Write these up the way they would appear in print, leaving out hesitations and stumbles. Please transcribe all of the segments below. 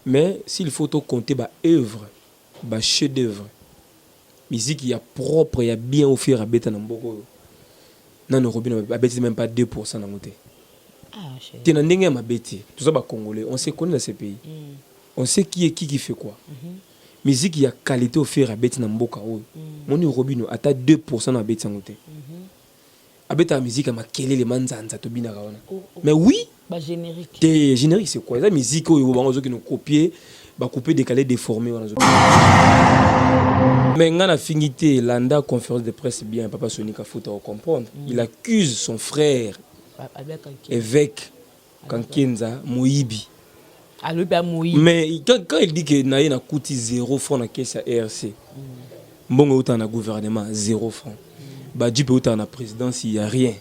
Mais s'il faut tout compter, bah œuvre, bah chef d'œuvre. Musique il y a propre, il y a bien offert à Beta Namboko. Non, non, Robin, c'est même pas 2% dans mon thé. Tu n'as rien à bêter. Tout ça, bah Congolais, on sait qu'on est dans ces pays. On sait qui fait quoi. Musique il y a qualité offert à Beta Namboka. Mon Robin, à ta 2% à Beta Namboko. Avec ta musique, ma quelle les manzanza to bina kawana. Mais oui, bah générique. T'es générique c'est quoi? La musique où ils qui nous copier, bah couper, décaler, déformer. Mais on a affinité, l'anda conférence de presse bien, papa Sonika faut comprendre. Il accuse son frère, évêque Kankenza Moïbi. Mais quand il dit que Naïe n'a coûté 0 francs dans caisse à ERC, bon autant na gouvernement 0 francs. Bah du peu na présidence il y a rien.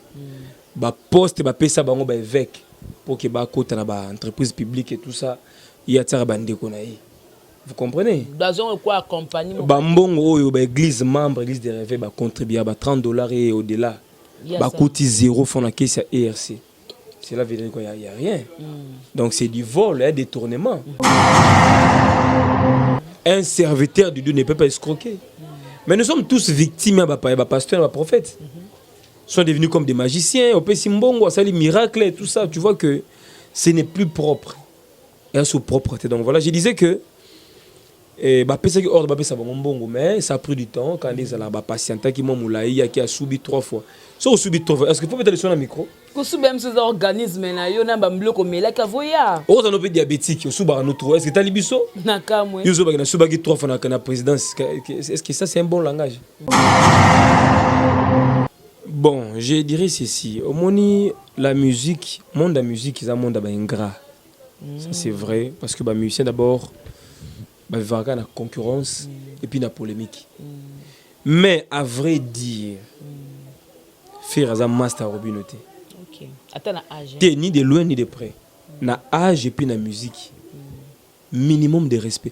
Bah poste bah pesa bango bah évêque pour que bah côté na bah entreprise publique et tout ça il y a tsara bande konaï. Vous comprenez? Dans quoi accompagner bah mbongo yo bah église membre église de rêve bah contribuer bah $30 et au-delà. Bah coûte 0 francs na caisse à ERC. C'est là veut dire qu'il y a rien. Donc c'est du vol et détournement. Un serviteur de Dieu ne peut pas escroquer. Mais nous sommes tous victimes, pasteurs, prophètes. Ils sont devenus comme des magiciens, on peut simbongo, ça les miracles et tout ça. Tu vois que ce n'est plus propre. Et sous propreté. Donc voilà, je disais que mais ça a pris du temps quand les gens patient qui m'ont moulaï qui a subi 3 fois. So subi 3 fois. Est-ce qu'il faut mettre sur le micro? Que sous même ces organismes là, yo na bamblo comme la kavoya. Oh ça nous peut diabétique, sous ba nous est-ce que tu as libiso? Nakamwe. Yo so ba na subagi 3 fois na présidence. Est-ce que ça c'est un bon langage? Bon, je dirais ceci. Au moni la musique, monde de la musique, c'est un monde ingrat. Ça c'est vrai parce que les musiciens d'abord il y a la concurrence et puis la polémique. Mais à vrai dire, faire un master robinoté. OK. Attends na âge. Ni de loin ni de près. Na âge et puis na musique. Minimum de respect.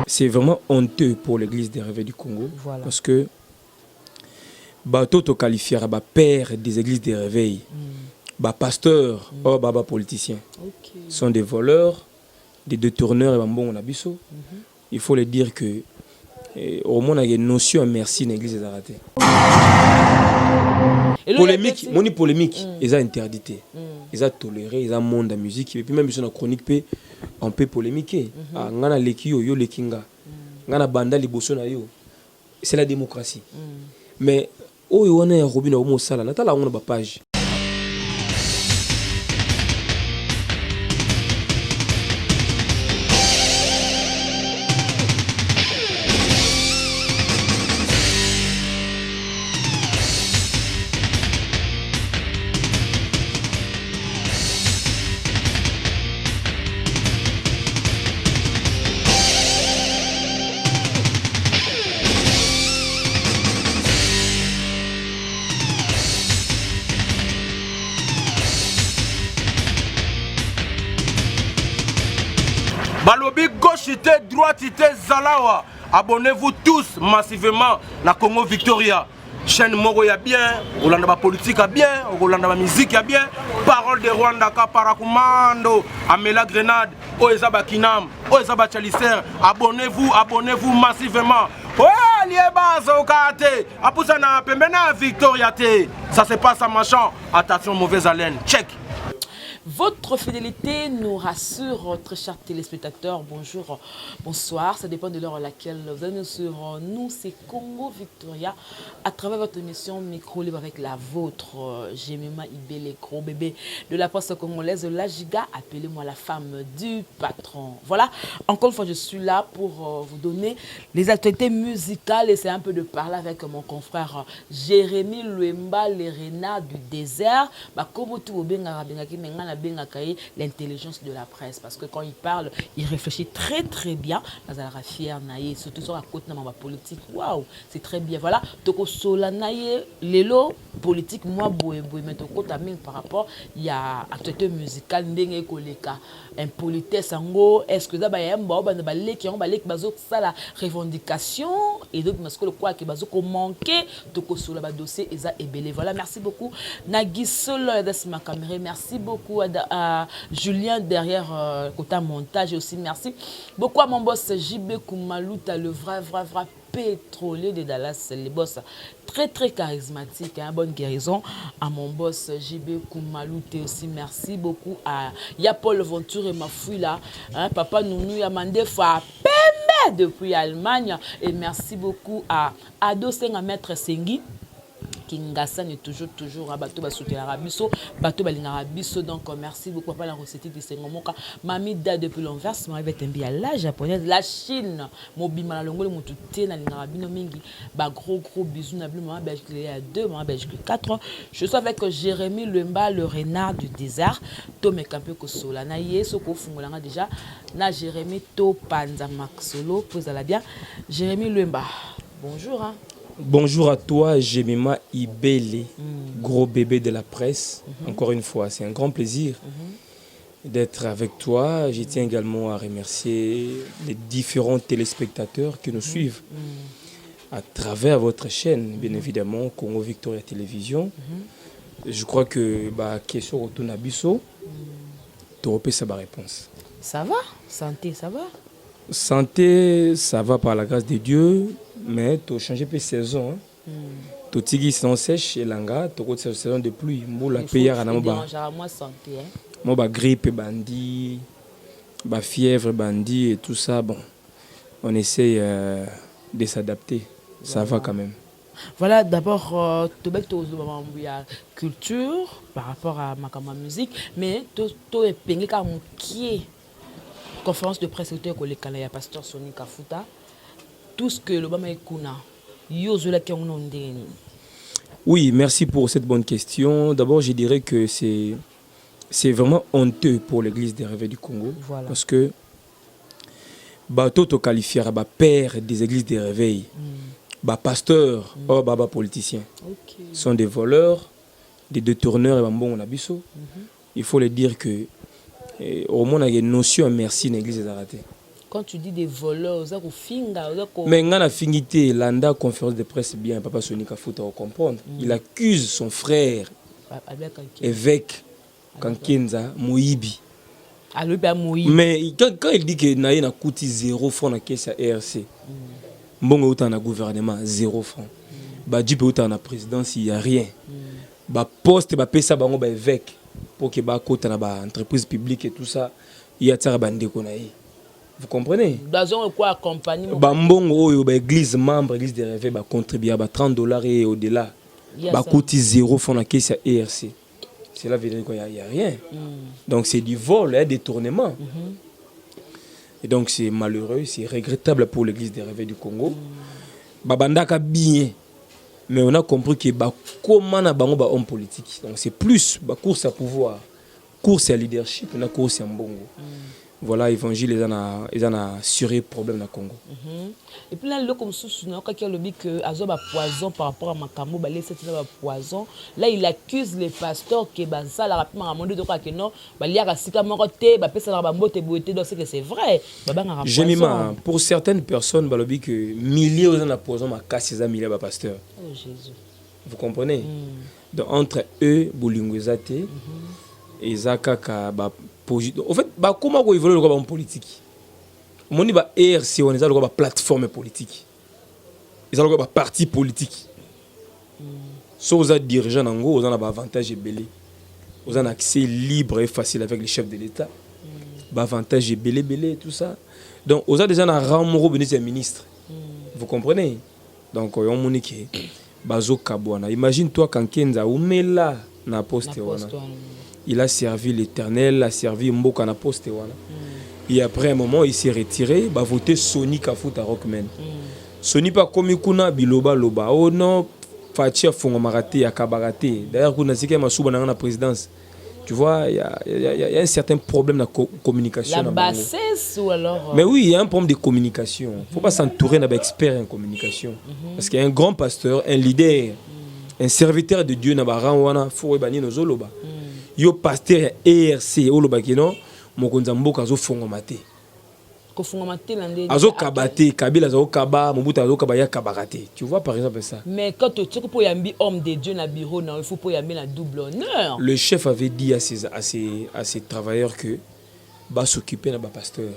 C'est vraiment honteux pour l'église des rêves du Congo. Voilà. Parce que Toto qualifié à père des églises des réveils. Pasteurs, politiciens. Okay. Sont des voleurs, des détourneurs et bon on a biso. Il faut le dire que au moins on a une notion merci dans l'église des ratés. Polémique, moni polémique, ils ont interdité. Ils ont toléré, ils ont monde de musique et puis même sur la chronique on peut polémiquer. Ngana leki yo lekinga. Ngana banda liboso na yo. C'est la démocratie. Mais oyo wana ya Robina omo sala natala ngona ba page. Balobi gauchité, droitité, Zalawa. Abonnez-vous tous massivement na Congo Victoria. Chaîne Moro ya bien, Rolanda politique a bien, Rolanda musique a bien. Parole de Rwanda ka parakumando, Amela Grenade, Oezaba Kinam, Oezaba Chalicer. Abonnez-vous massivement. Ouais, lieba Zokate. Apusana pembena Victoria te. Ça se passe à Machan. Attention mauvaise haleine. Check. Votre fidélité nous rassure, très chers téléspectateurs. Bonjour, bonsoir. Ça dépend de l'heure à laquelle vous allez nous suivre. Nous, c'est Congo Victoria. À travers votre émission Micro Libre avec la vôtre, Jemima Ibele, gros bébé de la poste congolaise, la Giga. Appelez-moi la femme du patron. Voilà, encore une fois, je suis là pour vous donner les actualités musicales. Et c'est un peu de parler avec mon confrère Jérémy Luemba, l'Erena du désert. Comme tout l'intelligence de la presse, parce que quand il parle, il réfléchit très très bien. Nazara fier naïe, surtout sur la côte nama politique. Waouh, c'est très bien. Voilà, toko sola naïe, lelo politique moi boé mais toko taming par rapport il y a actualité musicale ndenge koleka impolitesse ango est-ce que ça ba yamba ba ba leki on ba leki bazo ça la revendication et donc parce que le quoi que bazo ko manquer toko sola ba dossier eza ebele. Voilà, merci beaucoup Nagui Solo de ma caméra, merci beaucoup à Julien derrière côté montage aussi. Merci beaucoup à mon boss JB Koumalouta, le vrai pétrolier de Dallas, les boss très charismatique, hein, bonne guérison à mon boss JB Koumalouta aussi. Merci beaucoup à Paul Venture et ma fouille là, hein, papa Nounou Yamande Fa Pembe depuis Allemagne, et merci beaucoup à Ado Senga Maître Sengi Kingassan est toujours à bateau soutenir Arabiso, bateau Balingarabiso. Donc merci beaucoup à la recette de Sengomoka. Mami da depuis l'envers, ma bête à la japonaise, la Chine, mobile malongo le moutouté na lingarabino mingi. Ba gros bisous na bleu moi belge à 2 moi belge 4. Je suis avec Jérémy Lemba, le renard du désert. Tome Campé Kosola na yeso ko fungolanga déjà na Jérémy To Panza Maxolo pose à la bien. Jérémy Lemba. Bonjour hein. Bonjour à toi, Jemima Ibele, gros bébé de la presse. Encore une fois, c'est un grand plaisir d'être avec toi. Je tiens également à remercier les différents téléspectateurs qui nous suivent à travers votre chaîne, bien évidemment, Congo Victoria Télévision. Je crois que question retourne à Bisso, tu repères sa réponse. Ça va? Santé, ça va? Santé, ça va par la grâce de Dieu, mais tu as changé de saison. Tu as dit saison sèche et l'anga, tu as saison de pluie. Il faut moins santé. Moi, grippe, bandit, fièvre, bandit et tout ça, bon, on essaye de s'adapter. Ça va quand même. Voilà, d'abord, tu as culture par rapport à ma musique, mais tu as peigné comme qui est conférence de presse que le Canada pasteur Sony Kafuta, tout ce que le Bama Ekuna, oui, merci pour cette bonne question. D'abord, je dirais que c'est vraiment honteux pour l'église des réveils du Congo. Voilà. Parce que Toto qualifié à père des églises des réveils, pasteur, politiciens. Okay. Sont des voleurs, des détourneurs et bon on a biso. Il faut le dire que au moins, il y a une notion merci dans l'église des Aratés. Quand tu dis des voleurs, mais il y a une finité, l'anda conférence de presse bien, papa Sonika Fouta à comprendre. Il accuse son frère, évêque Kankenza Moïbi. Mais quand il dit qu'il a coûté 0 francs dans la caisse à ERC, bon, il y a un gouvernement, 0 francs. Il y a une présidence, il n'y a rien. Il poste, il y a un évêque. Pour que les entreprises publiques et tout ça, il y a des vous comprenez? Quoi accompagner l'église membre, l'église des réveils, contribuer à $30 et au-delà. Il coûte 0 francs dans la caisse à ERC. C'est là qu'il n'y a rien. Donc c'est du vol, un détournement. Et donc c'est malheureux, c'est regrettable pour l'église des réveils du Congo. Babandaka bien. Mais on a compris que comment on a un homme politique. Donc c'est plus course à pouvoir, course à leadership, une course à mbongo. Voilà, l'évangile, ils ont assuré le problème dans le Congo. Et puis là, comme quand il dit que Azoba poison par rapport à Makambo, poison. Là, il accuse les pasteurs que ça la rapidement amendé de quoi que non, il y a sika moroté, ça la bambote boité, donc c'est que c'est vrai. Jemima, pour certaines personnes, il dit que milliers de poison ma casse ces milliers de pasteurs. Oh Jésus. Vous comprenez? Donc entre eux, Boulingwezate et Zakaka en fait, comment on évolue le politique? On dit ERC, on est dans la plateforme politique. Ils ont un parti politique. Si vous êtes dirigeant, vous avez un avantage belé. Vous avez un accès libre et facile avec les chefs de l'État. Avantage belé, tout ça. Donc, vous avez déjà un rang ministre. Vous comprenez? Donc, on dit que Bazo Kabouana. Imagine-toi quand Kenza Oumela na poste. Il a servi l'Éternel, a servi Mboka na poste. Et après un moment, il s'est retiré, il a voté Sony Kafuta Rockman. Sony pas comme Kuna Biloba Loba. Oh non, Fatia Fongomarate, Yakabarate. D'ailleurs, Kuna Zika Masouba dans la présidence. Tu vois, il y a un certain problème de communication. La bassesse ou alors. Mais oui, il y a un problème de communication. Il ne faut pas s'entourer d'un expert en communication. Parce qu'il y a un grand pasteur, un leader, un serviteur de Dieu, il faut rebannir nos oloba. Yo pasteur ERC oloba kino mokonza mboka zo fongo maté. Azo kabate, Kabila azo kaba, Mobutu azo kabaya kabarate. Tu vois par exemple ça. Mais quand tu sais que pour y avoir homme de Dieu dans le bureau, il faut pour y avoir la double honneur. Le chef avait dit à ses travailleurs que va s'occuper de pasteur.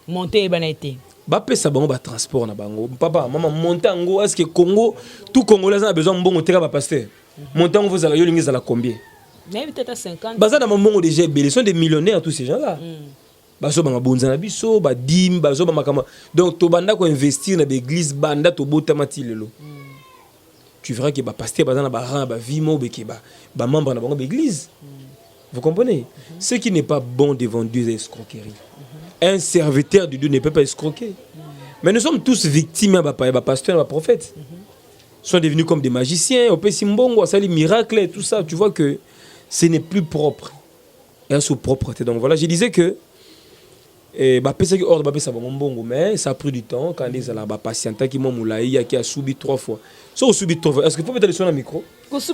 Monter et banalité. Ba pesa bango ba transport na bango. Papa, maman monter ngo est-ce que Congo tout Congolais a besoin de bon monter ba pasteur. Monter ngo vous allez yo lingi za la combien? Mais peut-être à 50. Baza na mbongo déjà belé, sont des millionnaires tous ces gens-là. Bazo ba bonza na biso, ba dim, bazo ba makama. Donc to banda ko investir na l'église banda to botamati lelo. Tu verras que ba pasteur baza na ba rang ba vimo be ke ba membre na bango l'église. Vous comprenez? Ce qui n'est pas bon devant Dieu c'est escroquerie. Un serviteur de Dieu ne peut pas escroquer. Mais nous sommes tous victimes de pasteurs, de prophètes. Ils sont devenus comme des magiciens, on peut simbongo, ça les miracles et tout ça. Tu vois que ce n'est plus propre. Et sous propreté. Donc voilà, je disais que mais ça a pris du temps quand ils ont la patiente qui a subi 3 fois. Ça a subi 3 fois. Est-ce qu'il faut mettre le son dans le micro?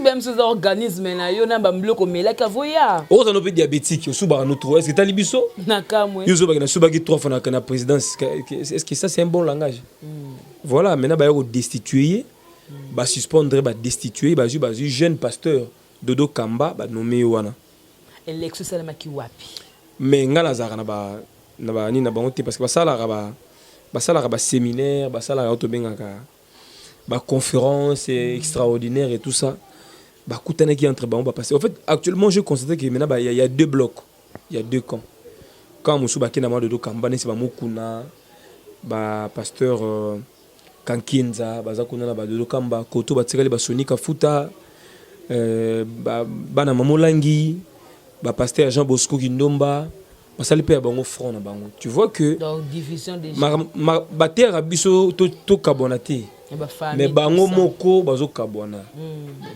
Même ces organismes là, yo na bamblo comme la kavoya. Oh, ça nous peut diabétique, yo suba no 3. Est-ce que tu as libiso? Nakamwe. Yo suba na suba 3 fois na la présidence. Est-ce que ça c'est un bon langage? Voilà, maintenant ba yo destituer, ba suspendre, ba destituer, ba jeune pasteur Dodo Kamba ba nommé wana. Élection salama ki wapi. Mais ngala zara na ba ni na bango te parce que basala ba séminaire, basala to bengaka ba conférence extraordinaire et tout ça. Bah koutane qui entre bango ba passer. En fait, actuellement je constate que maintenant il y a 2 blocs. Il y a 2 camps. Quand Moussouba Kina Dodo Kamba c'est ba Mukuna, ba pasteur Kankinza, ba zakuna na ba Dodo Kamba, koto ba tireli ba Sonika Futa, ba na Mamolangi, ba pasteur Jean Bosco Kindomba. Ça le père bango front na bango. Tu vois que donc division des ma terre abiso to kabonaté. Mais bango moko bazo kabona.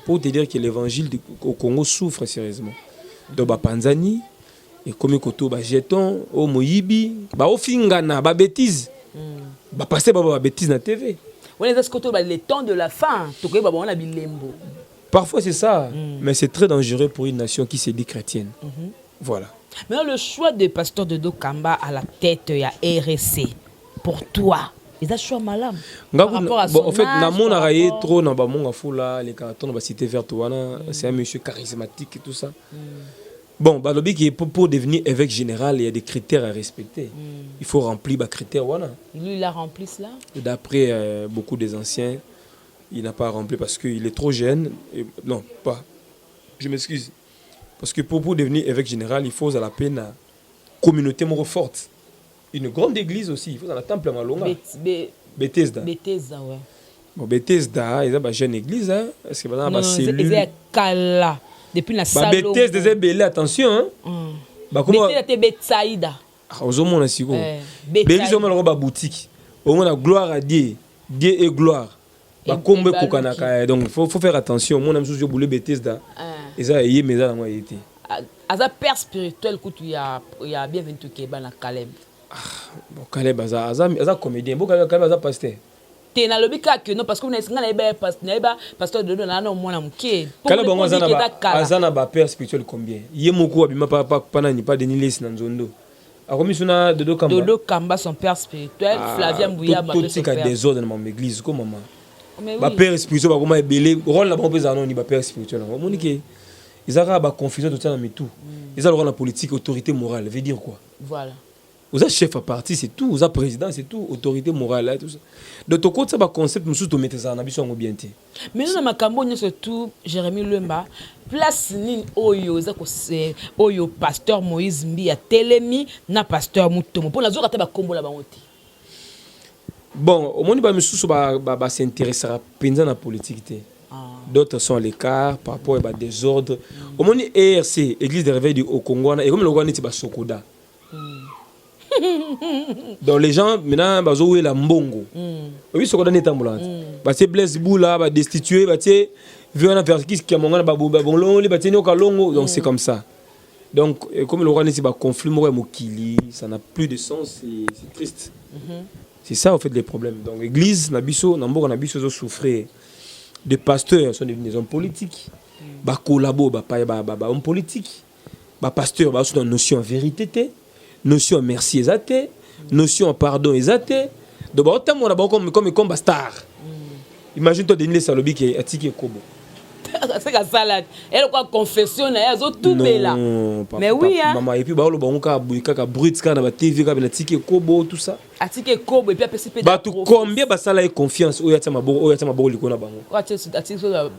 Pour te dire que l'évangile au Congo souffre sérieusement. Donc ba Panzani et comme koto ba jeton au moyibi, ba ofingana ba bêtise. Ba passer ba bêtise na TV. On est koto ba le temps de la fin, to ko ba on a bilembo. Parfois c'est ça, mais c'est très dangereux pour une nation qui se dit chrétienne. Voilà. Maintenant, le choix de pasteur Dodo Kamba à la tête, il y a RSC. Pour toi, ils ont choix malade. En fait, Namon a raillé trop dans Bamon Foula, les cartons de la cité verte, c'est un monsieur charismatique et tout ça. Bon, pour devenir évêque général, il y a des critères à respecter. Il faut remplir les critères. Lui, il a rempli cela. D'après beaucoup des anciens, il n'a pas rempli parce qu'il est trop jeune. Non, pas. Je m'excuse. Parce que pour devenir évêque général, il faut à la peine une communauté forte. Une grande église aussi. Il faut dans la temple à Malonga. Bethesda. Bethesda, ouais. Bon, Bethesda, il y a une jeune église. Est-ce que vous avez une cellule? Kala. Depuis la salle. Bethesda, c'est belé, attention. Bethesda, c'est Betsaïda. Aux hommes, on a si gros. Bethesda, on a une boutique. On a gloire à Dieu. Dieu est gloire. Donc il faut faire attention. Moi, je voulais Bethesda. Et ça, il y a mes amis qui étaient. À sa père spirituel, il y a bien 20 Kéba dans Caleb. Bon, Caleb, il y a comédien. Bon, Caleb, il y a pasteur. Tu es dans le bika que non, parce que vous n'avez pas pasteur de Dodo, non, moi, je Caleb, il y a un père spirituel combien? Il y a beaucoup, il n'y a pas de Nilis dans Zondo. Dodo Kamba, son père spirituel, Flavien Mbouya, son père. Des ordres dans l'église, comment maman? Ba père spirituel ba comment belé rôle là ba pesa non ni ba père spirituel on que ils ont ba confusion tout ça mais tout ils ont la politique autorité morale veut dire quoi voilà vous êtes chef à parti c'est tout vous êtes président c'est tout autorité morale là tout ça de ton côté ça ba concept nous tout mettre ça na biso ngo bien té mais non makambo surtout Jérémie Lemba place ni oyo za ko c'est oyo pasteur Moïse Mbia telemi na pasteur Mutomo pour la zoka ta ba kombo la ba ngoti. Bon, au moins, il s'intéresser à la politique. D'autres sont à l'écart par rapport à des désordre. Au moins, ERC, Église des réveils du Congo, et comme le Rwanda, c'est Sokoda. Donc les gens, maintenant, ils ont la mbongo. Oui, Sokoda n'est pas ambulant. C'est Blaise Boula, destitué, c'est Viana Verkis qui a mon gars, donc c'est comme ça. Donc, comme le Rwanda, c'est un conflit, ça n'a plus de sens, c'est triste. C'est ça, en fait, les problèmes. Donc, l'église, Nabiso, Nambour, Nabiso, souffrait. Des pasteurs sont devenus des hommes politiques. Bah, collabo, bah, hommes politiques. Bah, pasteurs, bah, sont dans notion de vérité, notion de merci, exacte. notion pardon ezate donc autant on a comme star imagine toi Denis Salobi qui atiki kobo c'est la salade elle quoi confession na zo tout bela mais oui hein maman et puis ba lo bango ka buika ka brut ka na ba TV ka na atiki kobo tout ça atiki kobo et puis PCP ba tout combien ba sala confiance o yata maboko likona bango atiki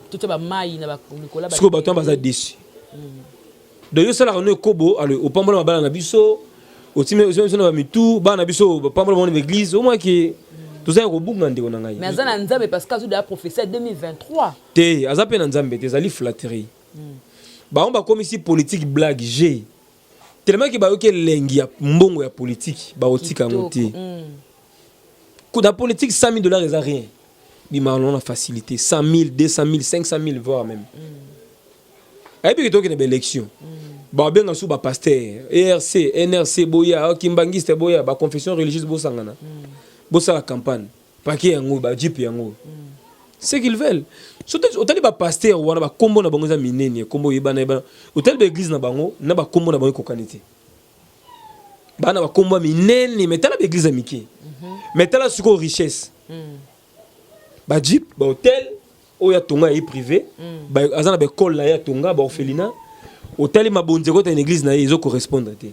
tout ba mai na ba likola ba parce que ba to ba za déçu donc yo sala no kobo alors au pambola mabala na biso au time na ba mitu ba na biso pambola mon église au moins que tout ça robunga ndeko na ngai mais azana nzambe parce que azu de la prophétie 2023 te azape na nzambe te zali flatterie ba on ba comme ici politique blague G tellement que ba yoke lengi ya mbongo ya politique ba otika ngote ko da politique $100,000 eza rien bima on a facilité 100,000 200,000 500,000 voire même et puis que une élection ba benga sou ba pasteur ERC NRC boya kimbangiste boya ba confession religieuse bo sangana bossa la campagne paquet yango ba jeep yango c'est qu'ils veulent surtout autant ba pasteur wana ba kombo na bango za minene kombo yebana autant ba église na bango na ba kombo na bango kokanité bana ba kombo minene metala ba église amiki metala suko richesse ba jeep ba hôtel oya tonga yi privé ba azana ba école na ya tonga ba orphelinat hôtel ma bonzeko ta une église na yezo correspondre té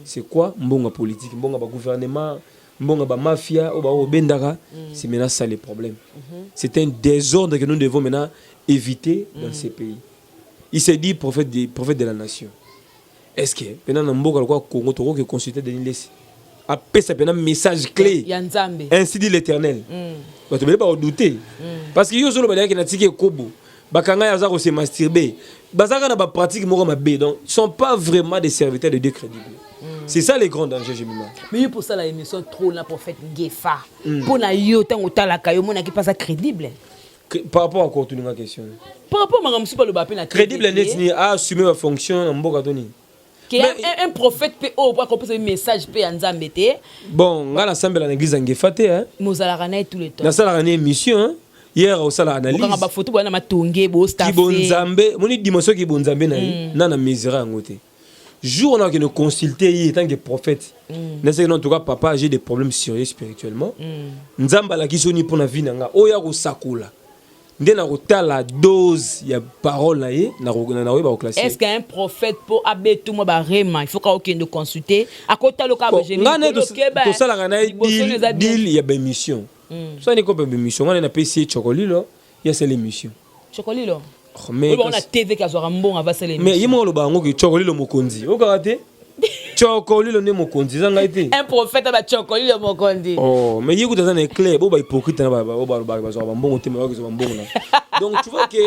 c'est quoi mbonga politique mbonga ba gouvernement mbonga ba mafia ou ba obendara c'est maintenant ça les problèmes c'est un désordre que nous devons maintenant éviter dans ces pays. Il s'est dit prophète de la nation. Est-ce que maintenant mboka quoi Congo toko que consulter Denis Lessi après ça un message clé ainsi dit l'Éternel bah tu ne peux pas douter parce que yo solo ba ki na tiki kobo bakanga ya za ko se masturber bazaka na ba pratique moko mabe donc ils sont pas vraiment des serviteurs de Dieu crédibles. C'est ça les grands dangers, Jemima. Mais pour ça, la émission trop la prophète Ngefa. Pour na yo tant au la kayo mona qui pas ça crédible. Par rapport à quoi tu nous question. Par rapport à monsieur pas le bapé na crédible n'est ni à assumer ma fonction en mboka toni. Que un prophète peut au pour accomplir un message peut en zambete. Bon, ngala ensemble la église Ngefa té hein. Mozala rana tout le temps. Na sala rana émission hein. Hier au sala analyse. Quand ba photo bana matongé bo staff. Ki bonzambe, moni dimension ki bonzambe na na misère ngote. Jour on a que nous consulter en tant que prophète. N'est-ce en tout cas papa j'ai des problèmes sérieux spirituellement. Nzamba la kisoni pour na vie nanga oya ko sakula. Ndena ko tala dose ya parole na ye na ba classer. Est-ce qu'un prophète pour abetu mo ba rema il faut qu'on de consulter à côté le cas j'ai mis to sala kana deal ya ba mission. Ça n'est comme mission on a payé chocolilo il y a c'est l'émission. Chocolilo. Mais on a TV qui a soit bon avant c'est l'émission. Mais il m'a le bango que chocolilo mokonzi. O karaté chocolilo ne mokonzi zanga été. Un prophète ba chocolilo mokonzi. Oh, mais il y a des éclairs, bo ba hypocrite na ba bon te ba bon là. Donc tu vois que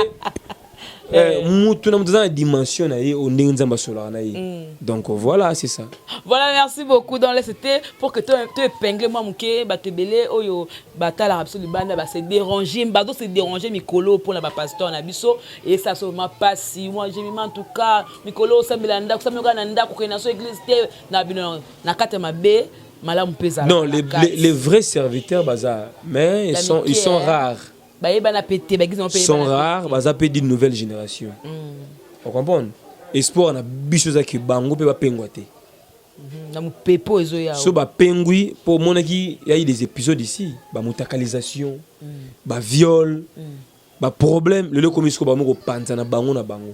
mutu na mutazana dimension na ye on ndenge nzamba sola na ye. Donc voilà, c'est ça. Voilà, merci beaucoup dans les c'était pour que tu épingles moi muké ba te belé oyo batala absolu banda ba se déranger mbado se déranger mikolo pour la pasteur na biso et ça seulement pas si moi j'ai mis en tout cas mikolo ça milanda ça me kana ndako ko na so église te na bino na kata mabe malamu pesa. Non, les vrais serviteurs bazar mais ils sont rares. Ils sont rares, baza pe d'une nouvelle génération. Vous comprenez? Espoir na biso za ki bango pe ba pengwate. Na mu pepo ezo ya. So ba pengui pour monaki il y a eu des épisodes ici, ba mutakalisation, ba viol, ba problème, le komisko ba moko panza na bango na bango.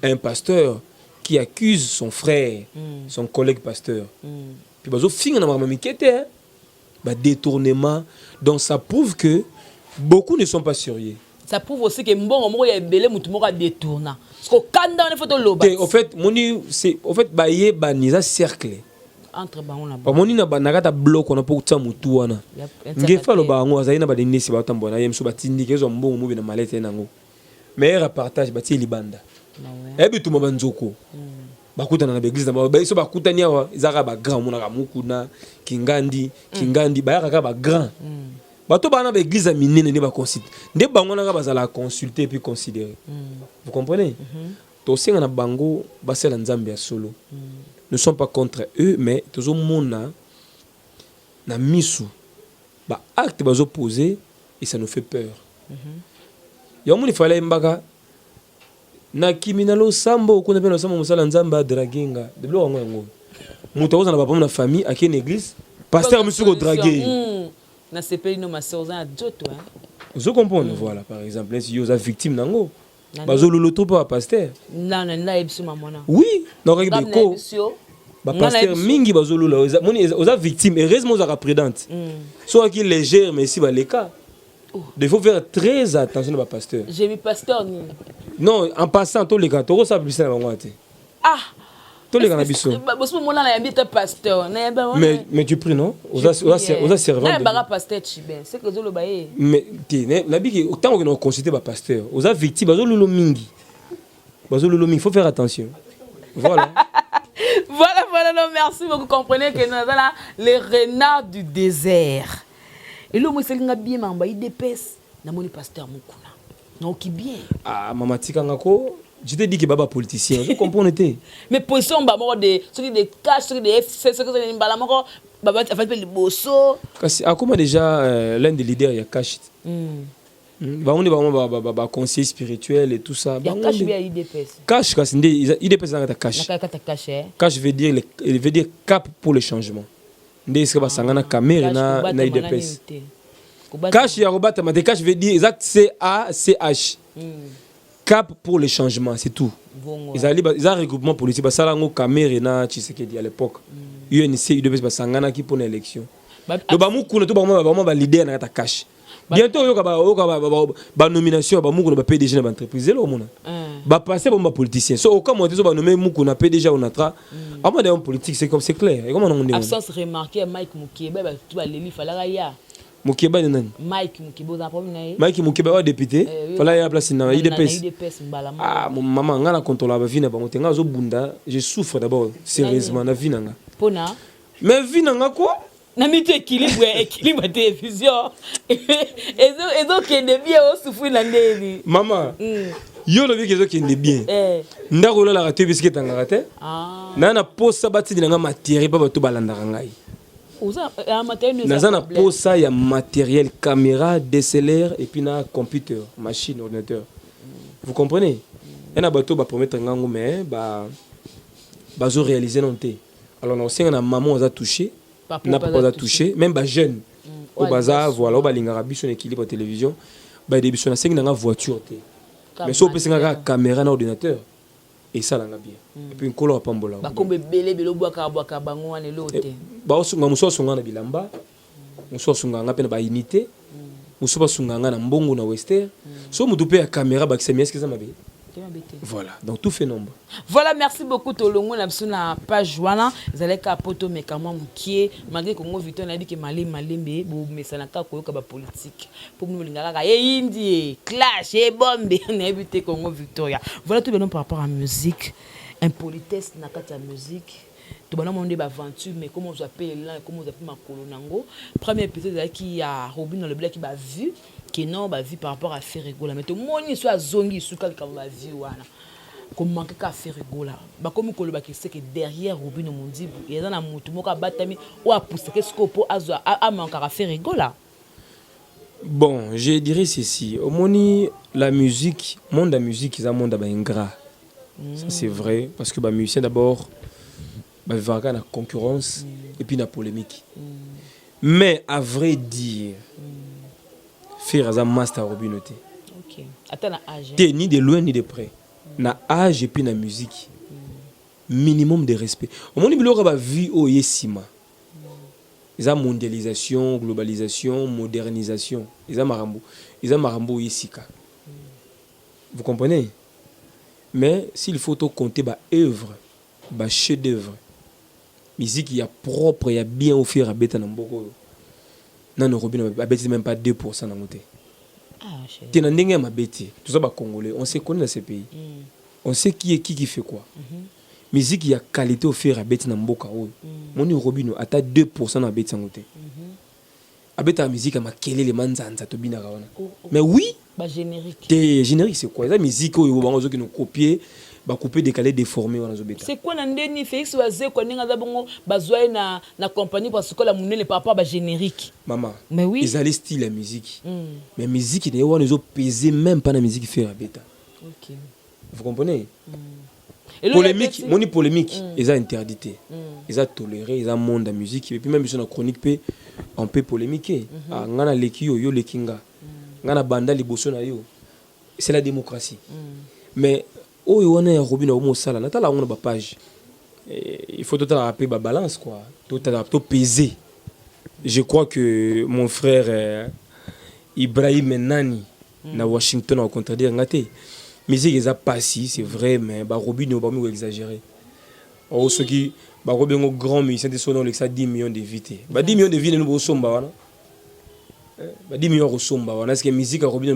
Un pasteur qui accuse son frère, son collègue pasteur. Puis bazo finga na mamikete, ba détournement. Donc ça prouve que beaucoup ne sont pas sérieux. Ça prouve aussi que bon moment il y a belé mutu moko détourna. Parce que quand dans les photos loba. En fait, moni c'est en fait baye baniza cercle. Entre bango na. Ba moni na banaka ta bloc on a pour tsa mutu wana. Ngefa lo bango azaina ba denisi ba tambona yemso batindike zo mbongo mubi na malete nango. Meilleur partage bati libanda. Et puis tout le monde nzoko. Bakutana na église na ba so bakutani awa izaka ba grand mona ka mukuna kingandi ba yaka ba grand. Bato bana ba église a minene ne ba consulter. Nde bango na ka bazala consulter puis considérer. Vous comprenez? To singa na bango basela nzambe ya solo. Ne sont pas contre eux mais tozo mona na misu ba acte bazo poser et ça nous fait peur. Ya moni fallait mbaka na kiminalo sambo kuna pena sambo musala nzamba draginga de blo ngo ngo muto oza na ba na famille à une église pasteur monsieur ko draguer na sepeli no masoza na joto hein vous comprenez voilà par exemple si vous êtes victime nango bazololo to pa pasteur na ebiso mamona oui non regardez ba pasteur mingi bazololo vous êtes victime heureusement vous êtes prudente soit qui légère mais si ba les cas il faut faire très attention à pasteur. J'ai mis pasteur ni. Non, en passant tous les gars, tu ça plus ça va Ah. Tous les gars na biso. Parce que moi là il pasteur. Mais tu pries non? Oza servant. Na ba pasteur chiben. C'est que zo lo baé. Mais na biki tant que nous consulter ba pasteur. Oza victime bazololo mingi. Bazololo mingi, faut faire attention. Voilà. Voilà, non, merci beaucoup. Vous comprenez que nous avons là les renards du désert. Et là, moi, c'est bien, il dépaisse. Na moni pasteur mukuna. Non, qui bien. Ah, maman tika ngako. Je t'ai dit que baba politicien. Vous comprenez? Mais position baba de ceux qui des cash, ceux qui des FC, ceux qui des balamoko, baba a fait le bosso. Kasi akoma déjà l'un des leaders il y a cash. Ba on est ba conseiller spirituel et tout ça. Ba cash bien IDPS. Cash kasi ndé IDPS na cash. Cash veut dire cap pour le changement. Ndé ce que ba sangana caméra na IDPS. Cash ya robata mais cash veut dire exact CACH. Cap pour le changement, c'est tout. Ils ont un regroupement politique. Ils ont un caméra na Tshisekedi à l'époque. UNC, UDPS, Sangana qui pour l'élection. Donc, ils ont un leader na cash. Bientôt, il y a une nomination, il y a PDG dans l'entreprise. Il y a passé pour politicien. So, au cas où on a nommé un PDG, on a tra. Avant d'être politique, c'est clair. Absence remarquée, Mike Moukieba, tout va l'élire, il y a Moukieba de nani? Mike Moukieba, vous avez problème naïe? Mike Moukieba est député. Fallait y a place dans IDPS. Ah, maman, on a contrôle la vie na bango tenga zo bunda. Je souffre d'abord sérieusement na vie nanga. Pona? Mais vie nanga quoi? Na mi tu équilibre télévision. Et donc qui est bien au souffrir na ndeli. Maman. Yo le vie qui est bien. Ndako la raté biscuit tanga raté. Ah. Na na posa bati nanga matière ba bato balanda ngai. Nazana posa ya matériel caméra, DSLR et puis na computer, machine, ordinateur. Vous comprenez? Et na bato ba promettre ngango mais ba zo réaliser non té. Alors on sait na maman on a touché, na papa a touché, même ba jeune. Au bazar voilà, au balingara biso na équilibre télévision, ba début na sengi na voiture té. Mais so pesa na caméra na ordinateur. Et ça là bien. Et puis une couleur pambola. Ba kombe belé boaka bango ane loté. Ba sunga muso sunga na bilamba. Muso sunga nga pe na ba unité. Muso ba sunga nga na mbongo na western. So mutu pe ya caméra ba kisemia skiza mabe. Voilà, donc tout fait nombre. Voilà, merci beaucoup Tolongo na biso na page wana. Ezale ka poto mekama mukie malgré Congo Victor na dit que malembe bo mesana ka koyoka ba politique. Pour nous lingaka ka indi clash et bombe na éviter Congo Victoria. Voilà tout bien par rapport à musique, impolitesse na kata musique. Tout bon monde ba aventure mais comment on appelle là, comment on appelle makolo nango. Premier épisode là qui a Robin dans le black qui ba vu qui non ba vie par rapport à faire rigola mais tout moni soit zongi sous quelqu'un va vie wana comme manquer ka faire rigola ba comme ko le ba que c'est que derrière Robin mon dit il y a na mutu moka batami ou a pousser que scopo azwa a manquer à faire rigola. Bon, je dirais ceci, au moni la musique, monde de la musique ils a monde ba ingrat. Ça c'est vrai parce que ba musicien d'abord ba vivre na concurrence et puis na polémique. Mais à vrai dire faire un master Robinoté. OK. Attends na âge. T'es ni de loin ni de près. Na âge et puis na musique. Minimum de respect. Au monde biloko ba vie o yesima. Isa mondialisation, globalisation, modernisation. Isa marambo yesika. Vous comprenez? Mais s'il faut tout compter ba œuvre, ba chef d'œuvre. Musique il y a propre, il y a bien offert à beta na mboko. Non, Robin n'a même pas 2% dans le côté. Tu es dans ma bête. Tout ça, Congolais. On sait connaît dans ces pays. On sait qui fait quoi. Musique, il y a qualité au faire à bête dans Mboka. Mon Robin a 2% dans la bête dans le côté. A bête la musique, a quel les manzanza to bina rawana. Mais oui. Bah générique. Générique, c'est quoi? La musique, qui nous copier. Ba couper décalé déformé wana zo beta. C'est quoi na ndeni Félix Wazé ko ninga za bongo bazwa na compagnie parce que la munene par rapport à générique. Maman. Mais oui. Ils allaient style la musique. Mais musique ne wana zo peser même pas la musique faire beta. OK. Vous comprenez? Polémique, moni polémique, ils ont interdité. Ils ont toléré, ils ont monde de musique et puis même sur la chronique on peut polémiquer. Ngana leki yo lekinga. Ngana banda liboso na yo. C'est la démocratie. Mais oh on est Robin au sala, natala on a ba page. Il faut tout rappeler ba balance quoi. Tout peser. Je crois que mon frère Ibrahim Nani na Washington a contredire ngate. Musique est passé, c'est vrai, mais Robin n'est pas exagéré. Oh, ceux qui Robin est grand musicien de son nom, il a 10 millions de vies. 10 millions de vies, nous sommes 10 millions de somba. Est-ce que la musique Robin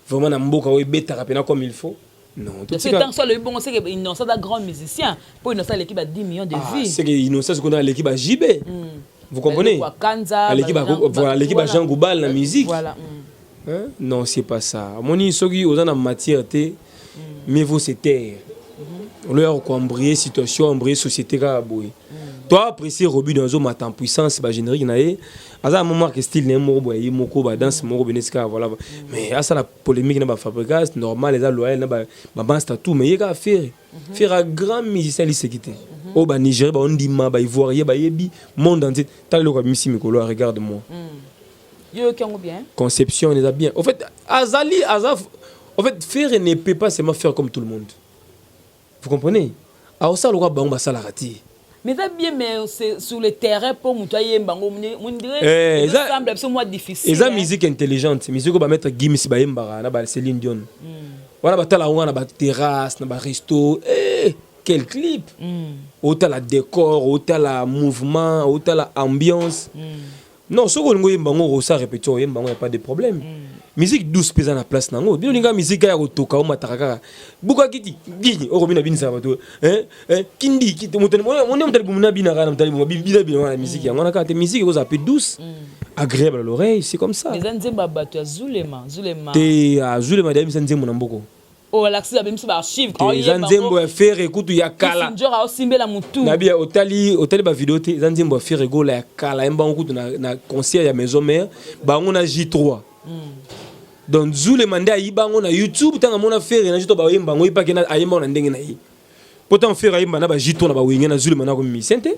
vraiment na mboka ou beta rapena comme il faut? Non. C'est tant que le bon, c'est qu'il innocent d'un grand musicien. Pour innocent l'équipe a 10 millions de vies. C'est qu'il innocent ce qu'on a l'équipe à JB. Vous comprenez? L'équipe à Jean Goubal la musique. Voilà. Non, c'est pas ça. Moni soki aux en matière mais vous c'est terre. On leur embrayer situation, embrayer société ka boy. Toi apprécier Robin dans ma temps puissance ba générique naé. À un moment que style né mo boy moko ba danse mo beneska voilà. Mais à ça la polémique na ba fabrication normal les a loyal na ba basta tout mais il ka faire un grand musicien li sécurité. Au ba Niger ba on dit ma ba ivoirien ba yebi monde entier. Tal le ko misi mikolo regarde-moi. Yo qui ont bien. Conception on les a bien. En fait Azali Azaf en fait, faire ne peut pas seulement faire comme tout le monde. Vous comprenez? Alors ça, le roi Bango ça la raté. Mais ça bien, mais c'est sur le terrain pour moutoyer Bango, on dirait. Ça semble absolument difficile. Et ça musique intelligente, musique on va mettre Gims Bayembara, na ba Céline Dion. Voilà, ba tala on a ba terrasse, na ba resto. Quel clip! Autant la décor, autant la mouvement, autant la ambiance. Non, ce qu'on a Bango ça répétition, Bango y a pas de problème. Musique douce pèse à la place nango bien linga musique ya kotoka o mataraka buka kiti gini o robina bin sabato kindi kiti mutani on est mutali bumuna bina kana mutali bumuna bina bina la musique ya ngona ka te musique ko zappe douce agréable à l'oreille c'est comme ça mais nzemba bato ya zulema te zulema da nzembo na mboko o l'accès à bimsi ba archive quand il nzembo ya faire écoute ya kala njora o simbela mutu na bia otali ba vidéo te nzembo ya faire ego la kala emba okutu na concert ya maison mère ba ngona J3 donc Zule mande ayibango na YouTube tanga mona faire na jito ba yemba ngo ipake na ayemba na ndenge na yi pourtant faire ayemba na ba jito na ba winga na Zule mana ko misente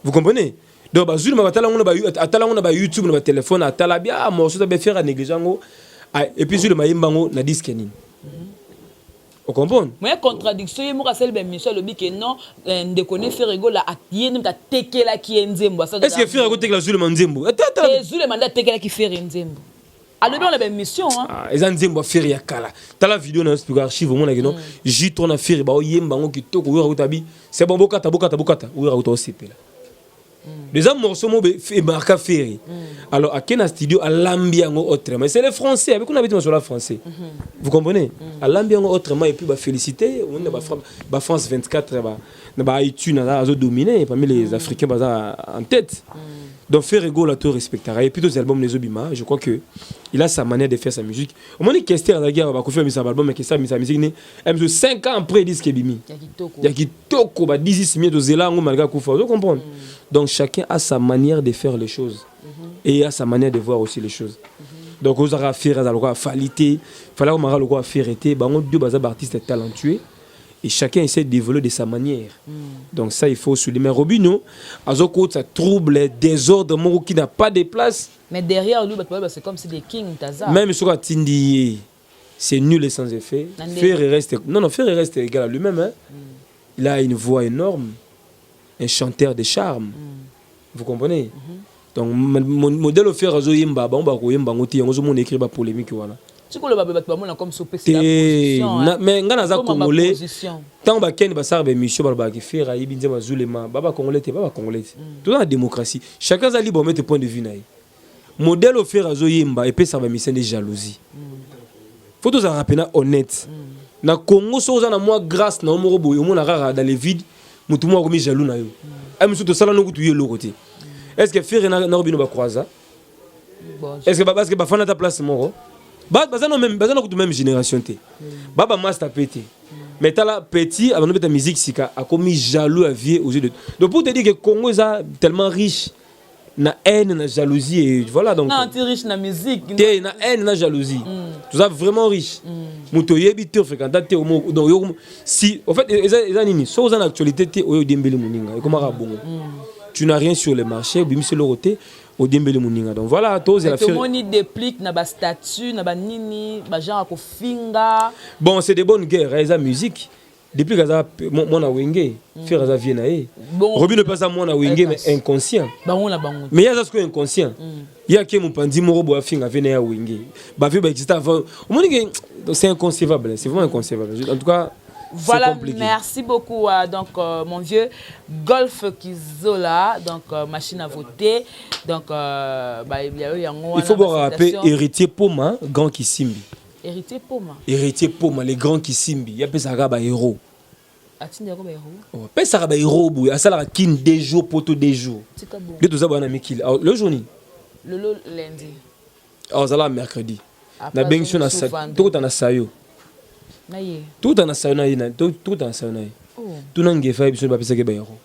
vous comprenez donc ba Zule ma batala ngo na ba atala ngo na ba YouTube na ba téléphone atala bia morceau ba faire à négligeango et puis Zule ma yemba ngo na disque nini vous comprenez mais contradiction yemo ka selbe mission le bike non de connaître faire ego la atiene ta tekela ki nzembo ça est-ce que faire ego tekela Zule manzembo Zule manda tekela ki faire nzembo. Alors bien on a une mission hein. Ils ont dit on va faire ya kala. T'as la vidéo dans le archive on a dit non. J'y tourne à faire ba oyemba ngo kitoko oura utabi. C'est bon bokata oura uta osepe là. Les hommes morceaux mo be marka faire. Alors à Kena studio à l'ambiance autrement. C'est les français avec on habite sur la français. Vous comprenez? À l'ambiance autrement et puis ba féliciter on ba France 24 ba iTunes là a dominé parmi les africains en tête. Donc faire ego la tout respectera et puis tous les albums les Obima je crois que il a sa manière de faire sa musique au moment question la guerre va faire mes albums mais que ça sa musique né 5 ans après disque bimi ya kitoko ba 18 minutes de zelango malgré kufa vous comprenez donc chacun a sa manière de faire les choses et a sa manière de voir aussi les choses donc vous aura faire à la qualité fallait qu'on mara le quoi faire été ba on deux bazar artistes talentueux et chacun essaie de développer de sa manière. Donc ça, il faut souligner. Robino, Azoko, ça trouble, désordre, Moro qui n'a pas de place. Mais derrière lui, c'est comme si des kings, Taza. Même sur Tindi, c'est nul et sans effet. Faire reste égal à lui-même. Hein. Il a une voix énorme, un chanteur de charme. Vous comprenez? Donc, mon modèle au faire Azo Yemba, on va Yemba, on écrit la polémique. Voilà. Tu connais le comme sur PC la position mais ngana za congolais tant ba ken ba sarbe mission ba ki faire ayi binze mazulema baba congolais tout dans la démocratie chacun a libre mettre point de vue naï modèle offert à Zoyemba et puis ça va mission de jalousie faut tous en rappeler honnête na Congo so za na moi grâce na omoro boyo mo na rara dans les vides mutu mo ko mi jaloux na yo ay musu to sala no kutu yelo côté est-ce que faire na robino ba croisa est-ce que parce que ba fana ta place moro baza no même génération té baba master pété mais t'as petit avant de musique sika a commis jaloux à vie aux yeux de donc pour te dire que Congo est tellement riche na haine, na jalousie et voilà donc. Non, tu es riche na musique. T'es na haine, na jalousie. Tu es vraiment riche. Muto yebi te fréquentant te donc si en fait les nini so en actualité te oyo dembele muninga et comment rabongo. Tu n'as rien sur le marché, bimi c'est le côté au dembele muninga. Donc voilà, toi c'est la faire. Tout le déplique na ba statut, na ba nini, ba genre ko finga. Bon, c'est des bonnes guerres, les musique. Depuis que moi na wenge, faire ça vient naé. Robi ne pas à moi na wenge mais inconscient. Mais il y a ça que inconscient. Il y a qui mon pandi moro bo finga vient na wenge. Ba vie ba existe avant. C'est inconcevable, c'est vraiment inconcevable. En tout cas, voilà, merci beaucoup donc mon vieux Golf Kizola, donc machine à voter. Donc il faut voir rappeler héritier Poma, grand Kisimbi. Héritier Poma. Héritier Poma, les grands Kisimbi. Il y a pas ça ba héros. Atinde ko ba héros. Pas ça ba héros bu, ça la kin des jours poto des jours. De tout ça ba na mikil. Le journée. Le lundi. Ça la mercredi. Na benction na tout na sayo. Na ye. Tout na sayo na ye, tout na sayo na ye. Tout na ngefa biso ba pesa ke ba héros.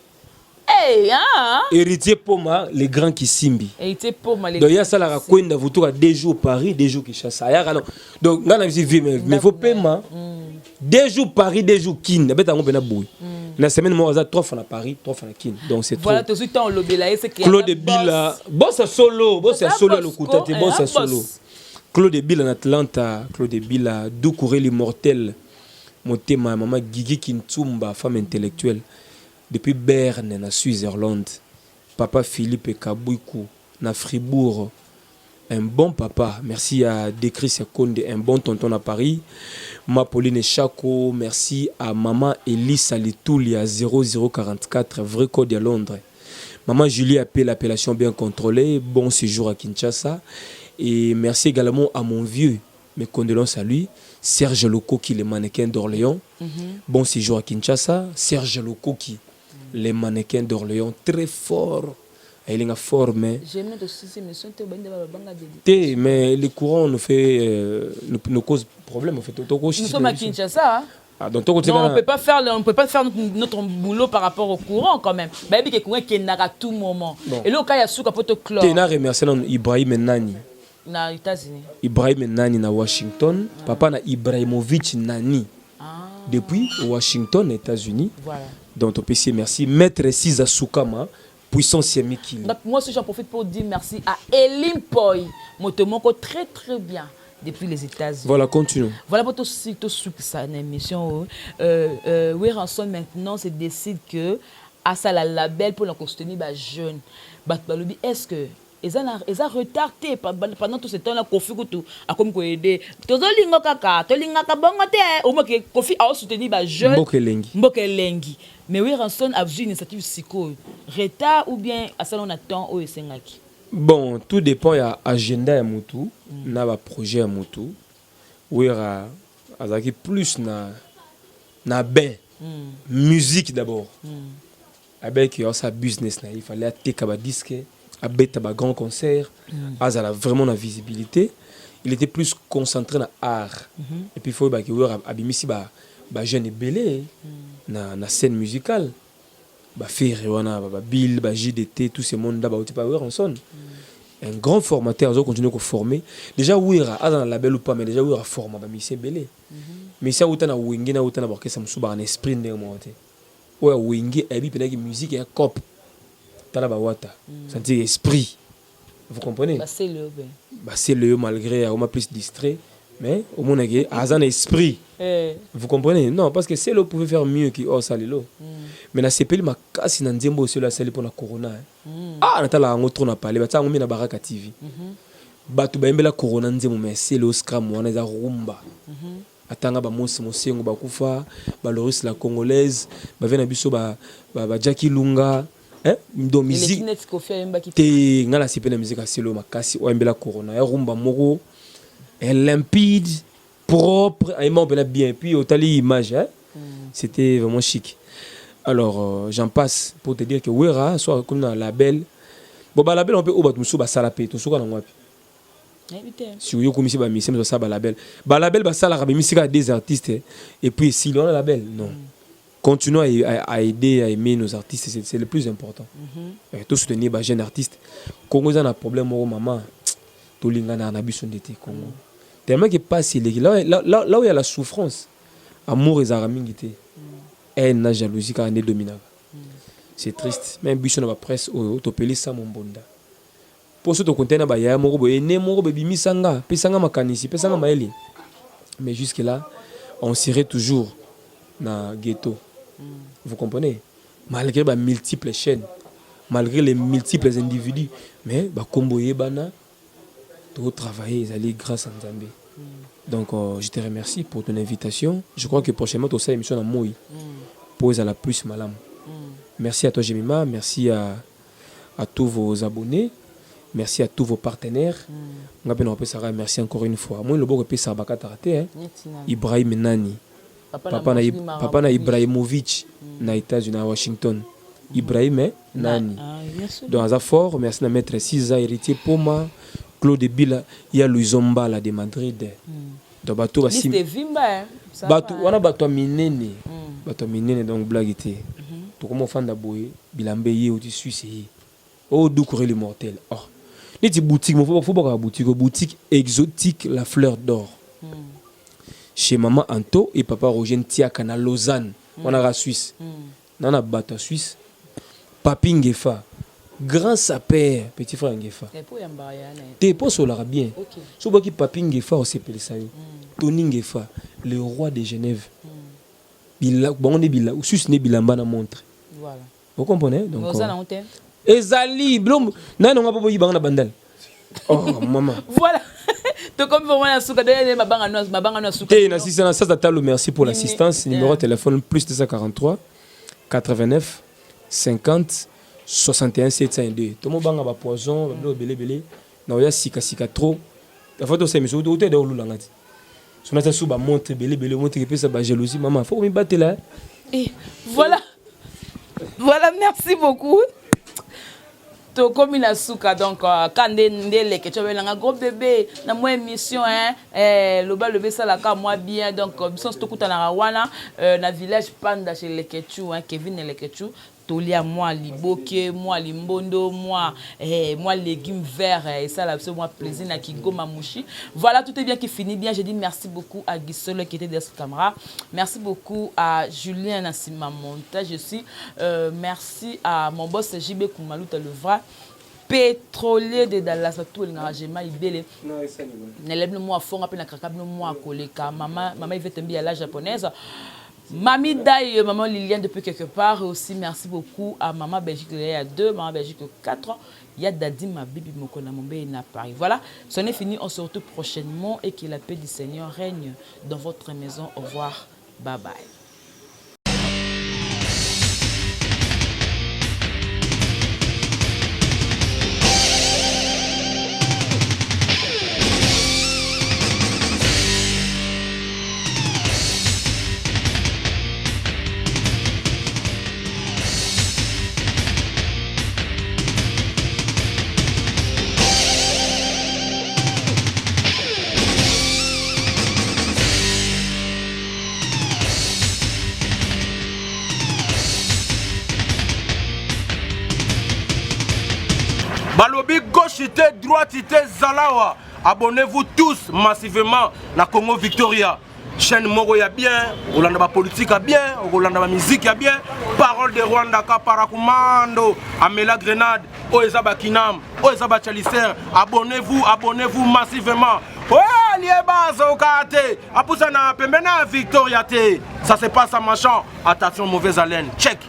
Héritier Poma, les grands Kisimbi. Héritier Poma, les donc il y a ça la kwenda voto à 2 jours Paris, 2 jours Kinshasa. Donc on a vu mais faut paiement. 2 jours Paris, 2 jours Kin. Na beta ngombe na boui. La semaine moi ça 3 fois à Paris, 3 fois à Kin. Donc c'est voilà tout de suite on lobela c'est que Claude Bila, boss solo, à l'Okutate, boss à solo. Claude Bila en Atlanta, Claude Bila Doucouré l'immortel. Motema maman Gigi Kintumba, femme intellectuelle. Depuis Berne, na Suisse-Irlande, papa Philippe Kabouikou, na Fribourg, un bon papa, merci à Décris Sekonde, un bon tonton à Paris, ma Pauline Chako, merci à maman Elise Alitouli à 0044, vrai code à Londres, maman Julie appelle l'appellation bien contrôlée, bon séjour à Kinshasa, et merci également à mon vieux, mes condoléances à lui, Serge Lokoki, le mannequin d'Orléans, bon séjour à Kinshasa, Serge Lokoki, les mannequins d'Orléans, très fort. Il est fort, mais. Mais les courants nous fait, nous causent problème. En fait. Nous sommes à Kinshasa. Ah, donc, non, on ne peut pas faire notre boulot par rapport au courant quand même. Il y a des courants qui sont à tout moment. Et là, il y a des courants qui sont à remercier Ibrahim Nani. Na États-Unis. Ibrahim Nani na Washington. Papa na Ibrahimovic Nani. Depuis Washington, États-Unis. Voilà. Donc, on peut dire merci. Maître Siza Soukama, puissance Yamiki. Moi aussi, j'en profite pour dire merci à Elim Poi, Motomoko, très très bien, depuis les États-Unis. Voilà, continuons. Voilà pour tout ça, une émission. Ranson maintenant se décide que à ça la label pour la soutenir les jeunes. Est-ce que ils ont retardé pendant tout ce temps-là, Kofi Koutou a comme quoi aider. Tozolingo kaka, tolinga bongo te. Au moins que Kofi a soutenu les jeunes. Mbokelengi. Mais oui, Ranson a vu une initiative psycho. Retard ou bien à ça on attend au Sengaki. Bon, tout dépend de l'agenda à Moutou, na projet à Moutou. Oui, azaki plus na ben musique d'abord. Avec sa business na, il fallait attaquer ba disque. Abeta ba grand concert, azala vraiment la visibilité. Il était plus concentré dans l'art. Et puis il faut que abimisi ba jeune belé na scène musicale. Ba faire wana ba Bill, ba JDT, tout ce monde là ba pas Ranson. Un grand formateur zo continue à former. Déjà Wira azana label ou pas mais déjà Wira forma ba musicien belé. Mais ça utana wingi na utana orchestre musuba en esprit ndenge monté. Ouais wingi et puis peut-être musique et cop. Sentir esprit. Vous comprenez? C'est le malgré on m'a plus distrait, mais au moins il y a un esprit. Vous comprenez? Non, parce que c'est le pouvait faire mieux que oh salilo. Mais la CPL m'a cassé dans Nzembo sur la salle pour la corona. Ah, on a la ngotro na parler, bata ngomi na Baraka TV. Batu ba la corona Nzembo mais c'est le scram on a rumba. Atanga ba mosi mosengo ba kufa, ba Loris la congolaise, ba vena biso ba Jackie Lunga. Donc musique te ngala sipe na musique asilo makasi oembela corona ya rumba moko limpide propre et mon bien puis au tali image c'était vraiment chic. Alors j'en passe pour te dire que Wera soit comme un label bon ba label on peut obat musu ba salapé to suka na ngwapi si vous commissi ba mission ça ba label ba sala ka ba musique à des artistes et puis si l'on a label non continuons à aider, à aimer nos artistes, c'est le plus important. Tout soutenir les jeunes artistes. Congo a un problème, maman. Tout le monde a un abus de Congo. Tellement que passe là où il y a la souffrance, amour et zaramingité, haine, jalousie, car on est dominant. C'est triste. Même si on a presse, on a ça mon bonda. Pour ce qui est de il y a un mais jusque-là, on serait toujours dans le ghetto. Vous comprenez? Malgré les multiples chaînes, malgré les multiples individus, mais Kombo Yebana, tout travailler, aller grâce à Nzambé. Donc, je te remercie pour ton invitation. Je crois que prochainement, tu as une émission à Moui pour la plus malam. Merci à toi, Jemima. Merci à tous vos abonnés. Merci à tous vos partenaires. Merci encore une fois. Moi, le bon repère Sabaka Tarate, Ibrahim Nani. Papa na Ibrahimovic, na États-Unis, à Washington. Ibrahim Nani. Donc, à fort, merci à Maître Cisa, héritier Poma, Claude Bila, il y a Louis Zombala de Madrid. Donc, bateau aussi. Bateau, on a bateau minene. Bateau minene, donc blague était. Tout comme on fait d'aboué, Bilambe yé ou du Suisse. Oh, d'où courir les mortels. Oh. Les boutiques, il faut pas boutique exotique, la fleur d'or. Chez maman Anto et papa Roger Tiaka na Lausanne, on a la Suisse. On a bateau Suisse. Papi Ngefa, grand sapeur, petit frère Ngefa. T'es pas sur l'arabe bien. Si vous voyez Papi Ngefa, on s'appelle ça. Tony Ngefa, le roi de Genève. Bon, on est Bila, ou Suisse n'est Bilamba na montre. Voilà. Vous comprenez? Donc. Ezali, blom, non, on va pas y aller bandal. Oh, maman. Voilà. Donc comme vraiment la souka de ma banga souka. Et ça merci pour l'assistance. Numéro de téléphone plus 243 89 50 61 702. Tout mon banga ba poison, belé. Na oya sika trop. La photo c'est monsieur hôtel de Olulangati. Son ata sou ba montre belé montre que ça ba jalousie maman. Faut me battre là. Et voilà. Voilà, merci beaucoup. To comme il a souka donc quand ndele que tu veux un gros bébé na moi émission le bébé ça la ka moi bien donc biso to kutana wana na village panda chez Lekechu Kevin Lekechu tolia moi liboke moi limbondo moi légumes verts et ça là moi plaisir na Kigoma Mushi. Voilà, tout est bien qui finit bien. Je dis merci beaucoup à Guissole qui était derrière cette caméra. Merci beaucoup à Julien Nassima montage aussi. Merci à mon boss JB Koumalouta Levra pétrolier de Dallas tout le ngajema ibele. Nelebno moi fond appel na kakabno moi koleka maman il veut tomber à la japonaise. Mamie Daï, maman Liliane depuis quelque part. Aussi, merci beaucoup à maman Belgique, il y a 2, maman Belgique 4. Il y a Dadi, ma bibi Mokona Mombe et Paris. Voilà, ce n'est fini. On se retrouve prochainement et que la paix du Seigneur règne dans votre maison. Au revoir. Bye bye. Balobi gauchité, droitité, Zalawa. Abonnez-vous tous massivement na Congo Victoria. Chaîne Moro ya bien, Olanda politique a bien, Olanda musique a bien. Parole de Rwanda ka parakumando, Amela Grenade, Oezaba Kinam, Oezaba Chalicer. Abonnez-vous massivement. Ouais, lieba zokate. Apousa na pembena Victoria te. Ça se passe à machin. Attention mauvaise haleine. Check.